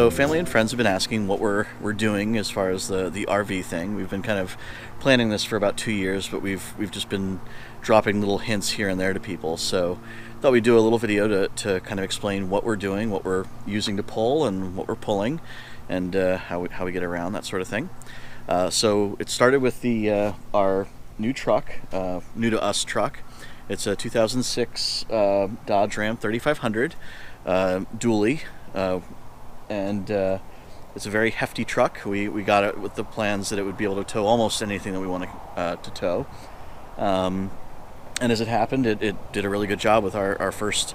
So family and friends have been asking what we're doing as far as the RV thing. We've been kind of planning this for about 2 years, but we've just been dropping little hints here and there to people. So thought we'd do a little video to kind of explain what we're doing, what we're using to pull, and what we're pulling, and how we get around, that sort of thing. So it started with our new truck, new to us truck. It's a 2006 Dodge Ram 3500 dually, and it's a very hefty truck. We got it with the plans that it would be able to tow almost anything that we want to tow. And as it happened, it did a really good job with our first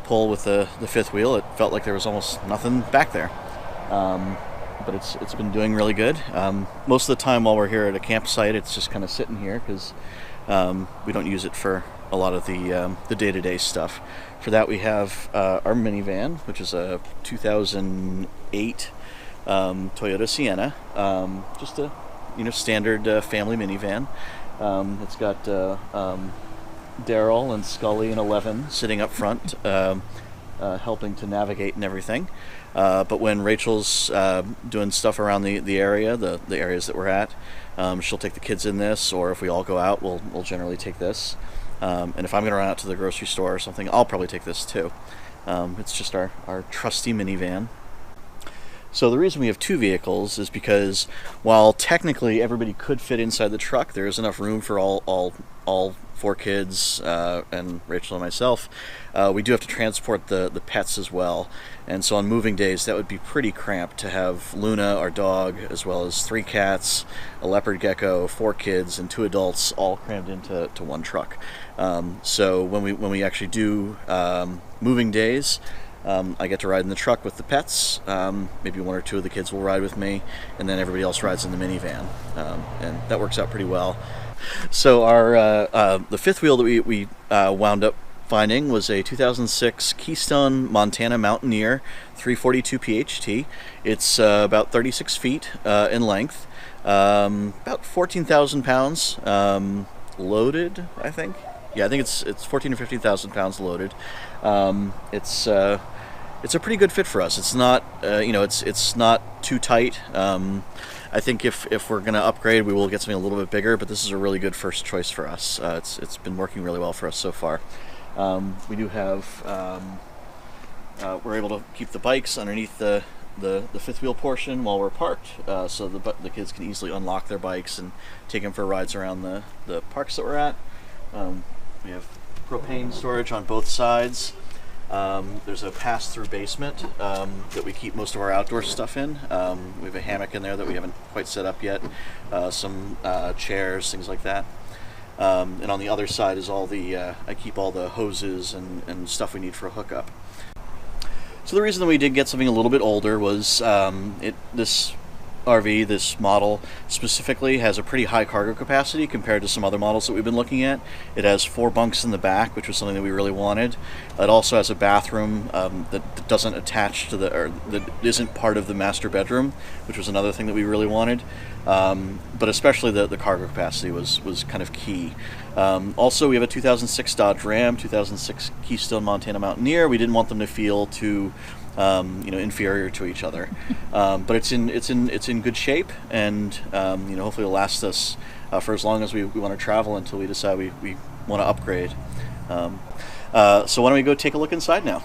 pull with the fifth wheel. It felt like there was almost nothing back there. But it's been doing really good. Most of the time while we're here at a campsite, it's just kind of sitting here because we don't use it for a lot of the day-to-day stuff. For that, we have our minivan, which is a 2008 Toyota Sienna, just a standard family minivan. It's got Daryl and Scully and 11 sitting up front, helping to navigate and everything. But when Rachel's doing stuff around the area, the areas that we're at, she'll take the kids in this, or if we all go out, we'll generally take this. And if I'm going to run out to the grocery store or something, I'll probably take this too. It's just our trusty minivan. So the reason we have two vehicles is because while technically everybody could fit inside the truck, there is enough room for all four kids and Rachel and myself. We do have to transport the pets as well, and so on moving days that would be pretty cramped to have Luna, our dog, as well as 3 cats, a leopard gecko, 4 kids, and 2 adults all crammed into one truck. So when we actually do moving days, I get to ride in the truck with the pets. Maybe 1 or 2 of the kids will ride with me, and then everybody else rides in the minivan, and that works out pretty well. So our the fifth wheel that we wound up finding was a 2006 Keystone Montana Mountaineer 342 PHT. It's about 36 feet in length, about 14,000 pounds loaded, I think. Yeah, I think it's 14 or 15,000 pounds loaded. It's a pretty good fit for us. It's not it's not too tight. I think if we're going to upgrade, we will get something a little bit bigger, but this is a really good first choice for us. It's been working really well for us so far. We do have we're able to keep the bikes underneath the fifth wheel portion while we're parked, so the kids can easily unlock their bikes and take them for rides around the parks that we're at. We have propane storage on both sides. There's a pass-through basement that we keep most of our outdoor stuff in. We have a hammock in there that we haven't quite set up yet, some chairs, things like that. And on the other side is I keep all the hoses and stuff we need for a hookup. So the reason that we did get something a little bit older was this RV, this model specifically, has a pretty high cargo capacity compared to some other models that we've been looking at. It has 4 bunks in the back, which was something that we really wanted. It also has a bathroom that doesn't attach to that isn't part of the master bedroom, which was another thing that we really wanted. But especially the cargo capacity was kind of key. Also, we have a 2006 Dodge Ram, 2006 Keystone Montana Mountaineer. We didn't want them to feel too inferior to each other, but it's in good shape, and hopefully it'll last us for as long as we want to travel until we decide we want to upgrade. So why don't we go take a look inside now?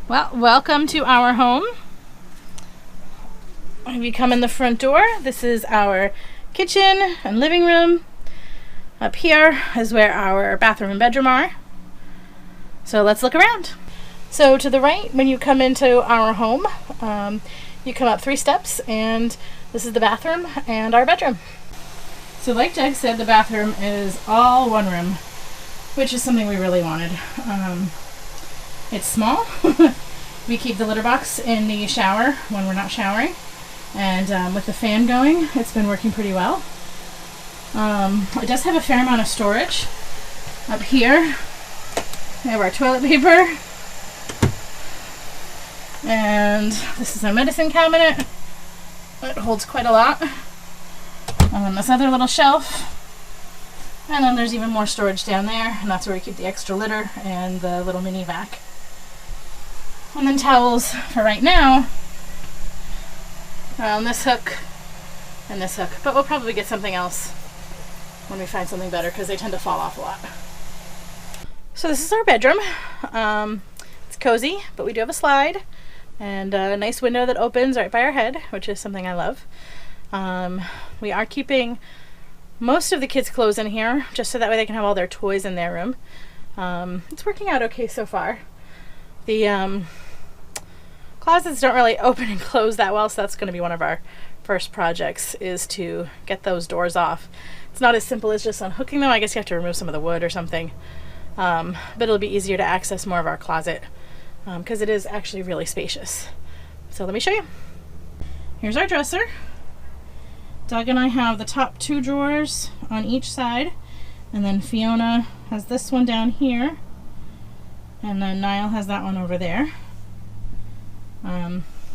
Well, welcome to our home. If you come in the front door, this is our kitchen and living room. Up here is where our bathroom and bedroom are. So let's look around. So to the right, when you come into our home, you come up 3 steps, and this is the bathroom and our bedroom. So like Doug said, the bathroom is all one room, which is something we really wanted. It's small. We keep the litter box in the shower when we're not showering, and with the fan going, it's been working pretty well. It does have a fair amount of storage. Up here, we have our toilet paper. And this is our medicine cabinet. It holds quite a lot. And then this other little shelf. And then there's even more storage down there, and that's where we keep the extra litter and the little mini vac. And then towels for right now on this hook and this hook. But we'll probably get something else when we find something better because they tend to fall off a lot. So this is our bedroom. It's cozy, but we do have a slide and a nice window that opens right by our head, which is something I love. We are keeping most of the kids' clothes in here just so that way they can have all their toys in their room. It's working out okay so far. The closets don't really open and close that well, so that's going to be one of our first projects, is to get those doors off. It's not as simple as just unhooking them. I guess you have to remove some of the wood or something. But it'll be easier to access more of our closet because it is actually really spacious. So let me show you. Here's our dresser. Doug and I have the top 2 drawers on each side, and then Fiona has this one down here, and then Niall has that one over there. We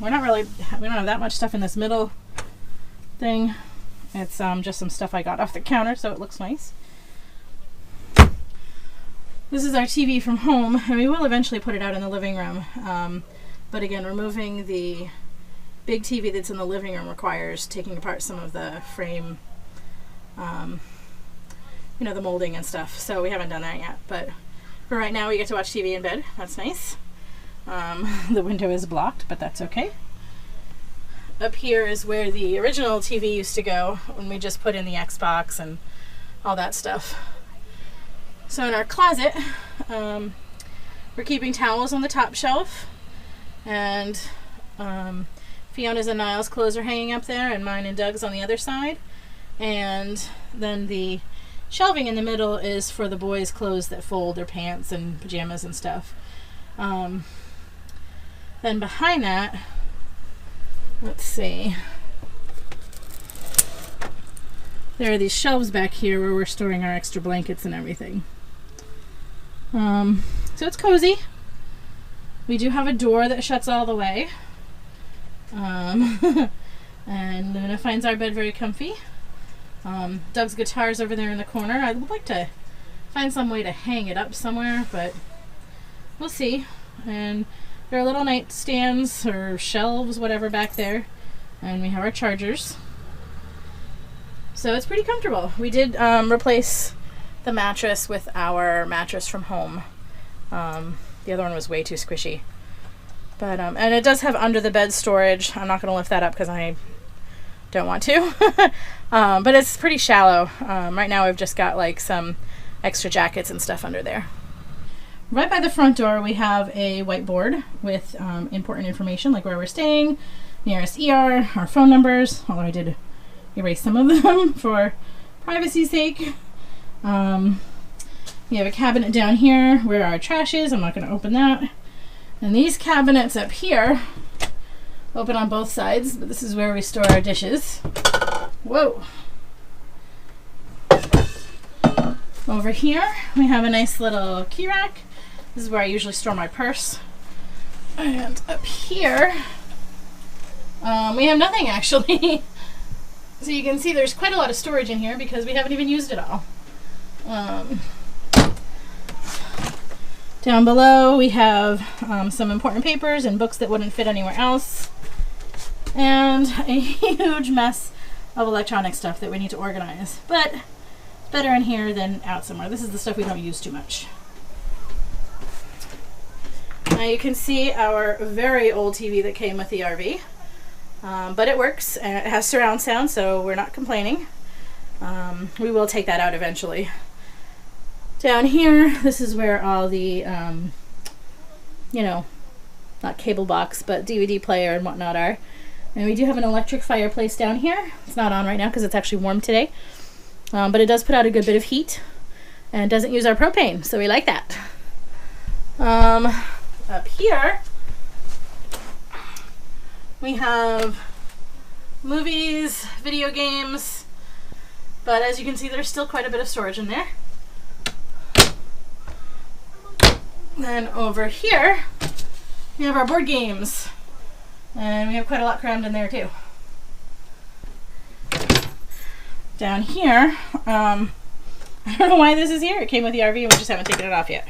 don't have that much stuff in this middle thing. It's just some stuff I got off the counter, so it looks nice. This is our TV from home, and we will eventually put it out in the living room. But again, removing the big TV that's in the living room requires taking apart some of the frame, the molding and stuff. So we haven't done that yet. But for right now, we get to watch TV in bed. That's nice. The window is blocked, but that's okay. Up here is where the original TV used to go when we just put in the Xbox and all that stuff. So in our closet, we're keeping towels on the top shelf, and Fiona's and Niall's clothes are hanging up there, and mine and Doug's on the other side. And then the shelving in the middle is for the boys' clothes that fold, their pants and pajamas and stuff. Then behind that, let's see, there are these shelves back here where we're storing our extra blankets and everything. So it's cozy. We do have a door that shuts all the way. And Luna finds our bed very comfy. Doug's guitar's over there in the corner. I would like to find some way to hang it up somewhere, but we'll see. And there are little nightstands or shelves, whatever, back there. And we have our chargers. So it's pretty comfortable. We did replace the mattress with our mattress from home. The other one was way too squishy. But and it does have under the bed storage. I'm not going to lift that up because I don't want to. But it's pretty shallow. Right now we've just got like some extra jackets and stuff under there. Right by the front door we have a whiteboard with important information like where we're staying, nearest ER, our phone numbers, although I did erase some of them for privacy's sake. We have a cabinet down here where our trash is. I'm not going to open that. And these cabinets up here open on both sides, but this is where we store our dishes. Whoa! Over here we have a nice little key rack. This is where I usually store my purse. And up here we have nothing actually. So you can see there's quite a lot of storage in here because we haven't even used it all. Down below we have some important papers and books that wouldn't fit anywhere else, and a huge mess of electronic stuff that we need to organize, but it's better in here than out somewhere. This is the stuff we don't use too much. Now you can see our very old TV that came with the RV, but it works and it has surround sound, so we're not complaining. We will take that out eventually. Down here, this is where all the, not cable box, but DVD player and whatnot are. And we do have an electric fireplace down here. It's not on right now because it's actually warm today. But it does put out a good bit of heat and doesn't use our propane, so we like that. Up here, we have movies, video games, but as you can see, there's still quite a bit of storage in there. Then over here, we have our board games, and we have quite a lot crammed in there too. Down here, I don't know why this is here. It came with the RV and we just haven't taken it off yet.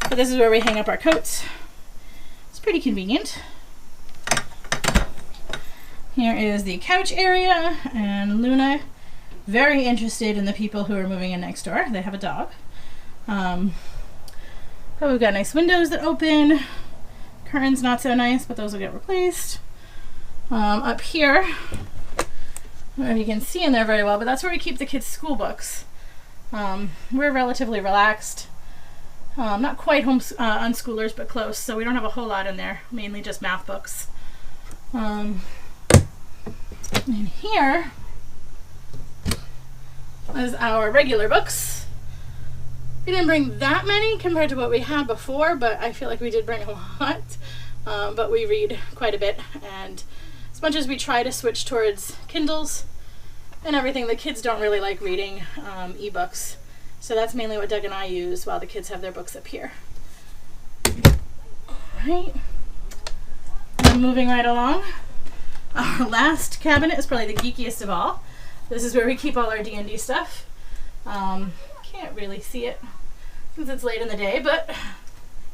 But this is where we hang up our coats. It's pretty convenient. Here is the couch area, and Luna, very interested in the people who are moving in next door. They have a dog. But we've got nice windows that open. Curtains not so nice, but those will get replaced. Up here, I don't know if you can see in there very well, but that's where we keep the kids' school books. We're relatively relaxed. Not quite unschoolers, but close, so we don't have a whole lot in there, mainly just math books. And here is our regular books. We didn't bring that many compared to what we had before, but I feel like we did bring a lot. But we read quite a bit, and as much as we try to switch towards Kindles and everything, the kids don't really like reading ebooks. So that's mainly what Doug and I use while the kids have their books up here. Alright. And moving right along. Our last cabinet is probably the geekiest of all. This is where we keep all our D&D stuff. Can't really see it since it's late in the day, but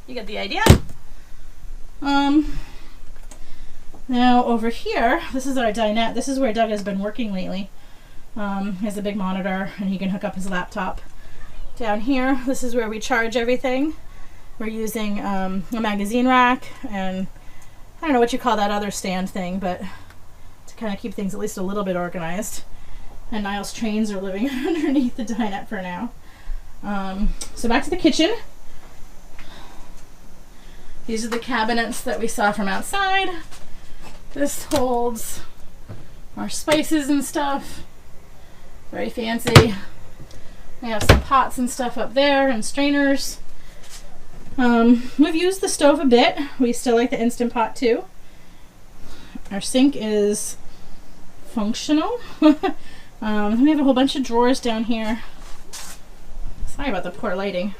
you get the idea. Now over here, this is our dinette. This is where Doug has been working lately. He has a big monitor and he can hook up his laptop. Down here, this is where we charge everything. We're using a magazine rack and I don't know what you call that other stand thing, but to kind of keep things at least a little bit organized. And Niall's trains are living underneath the dinette for now. So back to the kitchen. These are the cabinets that we saw from outside. This holds our spices and stuff. Very fancy. We have some pots and stuff up there and strainers. We've used the stove a bit. We still like the Instant Pot too. Our sink is functional. We have a whole bunch of drawers down here. Sorry about the poor lighting.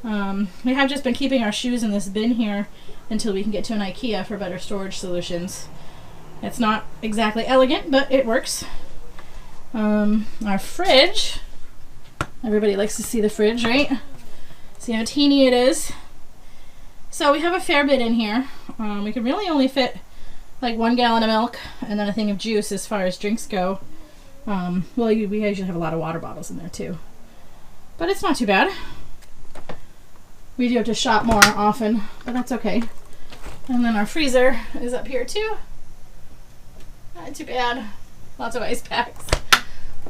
We have just been keeping our shoes in this bin here until we can get to an IKEA for better storage solutions. It's not exactly elegant, but it works. Our fridge. Everybody likes to see the fridge, right? See how teeny it is. So we have a fair bit in here. We can really only fit like 1 gallon of milk and then a thing of juice as far as drinks go. Well, we usually have a lot of water bottles in there too. But it's not too bad. We do have to shop more often, but that's okay. And then our freezer is up here too. Not too bad. Lots of ice packs.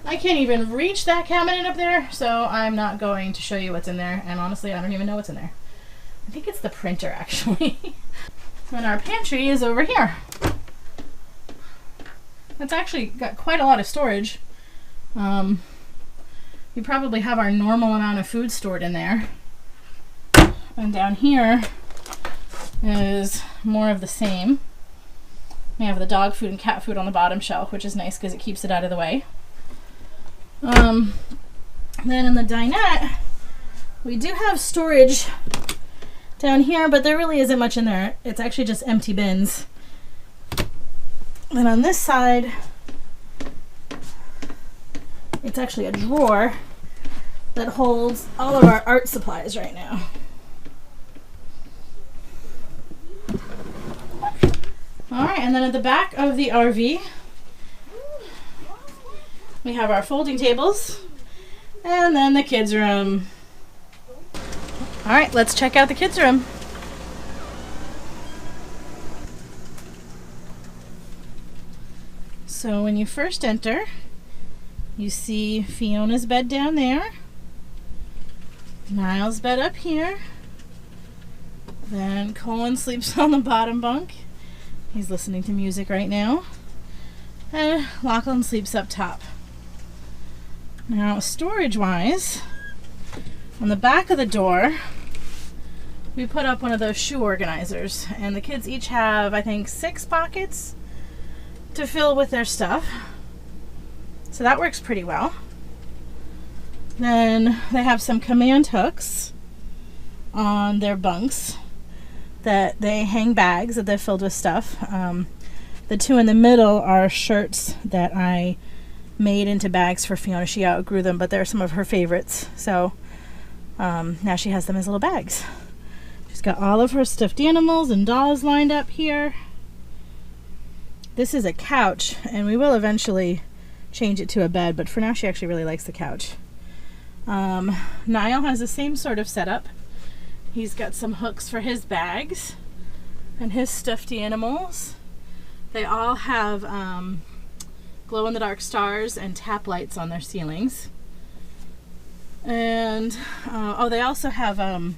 I can't even reach that cabinet up there, so I'm not going to show you what's in there. And honestly, I don't even know what's in there. I think it's the printer, actually. And our pantry is over here. It's actually got quite a lot of storage. We probably have our normal amount of food stored in there. And down here is more of the same. We have the dog food and cat food on the bottom shelf, which is nice because it keeps it out of the way. Then in the dinette, we do have storage down here, but there really isn't much in there. It's actually just empty bins. Then on this side, it's actually a drawer that holds all of our art supplies right now. Alright, and then at the back of the RV, we have our folding tables, and then the kids' room. Alright, let's check out the kids' room. So when you first enter, you see Fiona's bed down there, Niall's bed up here, then Colin sleeps on the bottom bunk. He's listening to music right now. And Lachlan sleeps up top. Now, storage-wise, on the back of the door, we put up one of those shoe organizers. And the kids each have, I think, 6 pockets to fill with their stuff. So that works pretty well. Then they have some command hooks on their bunks that they hang bags that they're filled with stuff. The 2 in the middle are shirts that I made into bags for Fiona. She outgrew them, but they're some of her favorites. So now she has them as little bags. She's got all of her stuffed animals and dolls lined up here. This is a couch, and we will eventually change it to a bed, but for now she actually really likes the couch. Niall has the same sort of setup. He's got some hooks for his bags and his stuffed animals. They all have glow-in-the-dark stars and tap lights on their ceilings. And they also have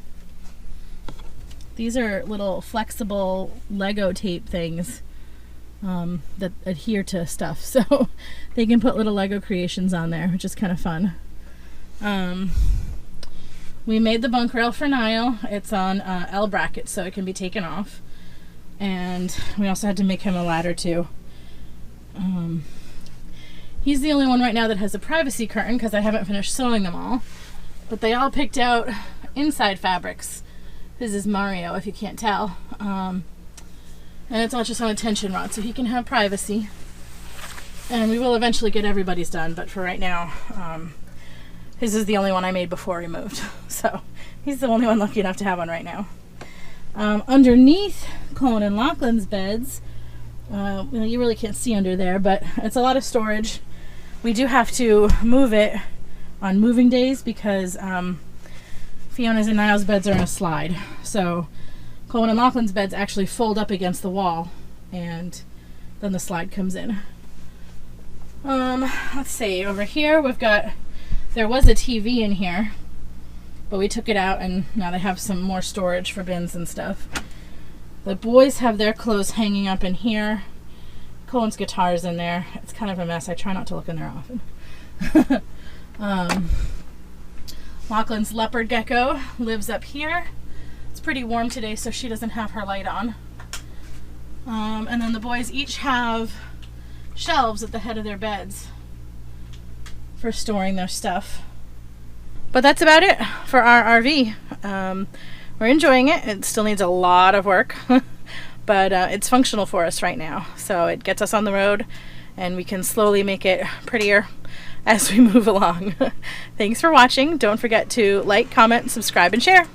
these are little flexible Lego tape things that adhere to stuff, so they can put little Lego creations on there, which is kind of fun. We made the bunk rail for Niall. It's on L brackets, so it can be taken off. And we also had to make him a ladder too. He's the only one right now that has a privacy curtain because I haven't finished sewing them all. But they all picked out inside fabrics. This is Mario, if you can't tell. And it's all just on a tension rod, so he can have privacy. And we will eventually get everybody's done, but for right now, his is the only one I made before he moved. So he's the only one lucky enough to have one right now. Underneath Colin and Lachlan's beds, you really can't see under there, but it's a lot of storage. We do have to move it on moving days because Fiona's and Niall's beds are in a slide. So Colin and Lachlan's beds actually fold up against the wall, and then the slide comes in. Let's see, over here there was a TV in here, but we took it out and now they have some more storage for bins and stuff. The boys have their clothes hanging up in here. Colin's guitar's in there. It's kind of a mess. I try not to look in there often. Lachlan's leopard gecko lives up here. It's pretty warm today, so she doesn't have her light on. And then the boys each have shelves at the head of their beds for storing their stuff. But that's about it for our RV. We're enjoying it. It still needs a lot of work, but it's functional for us right now. So it gets us on the road, and we can slowly make it prettier as we move along. Thanks for watching. Don't forget to like, comment, subscribe, and share.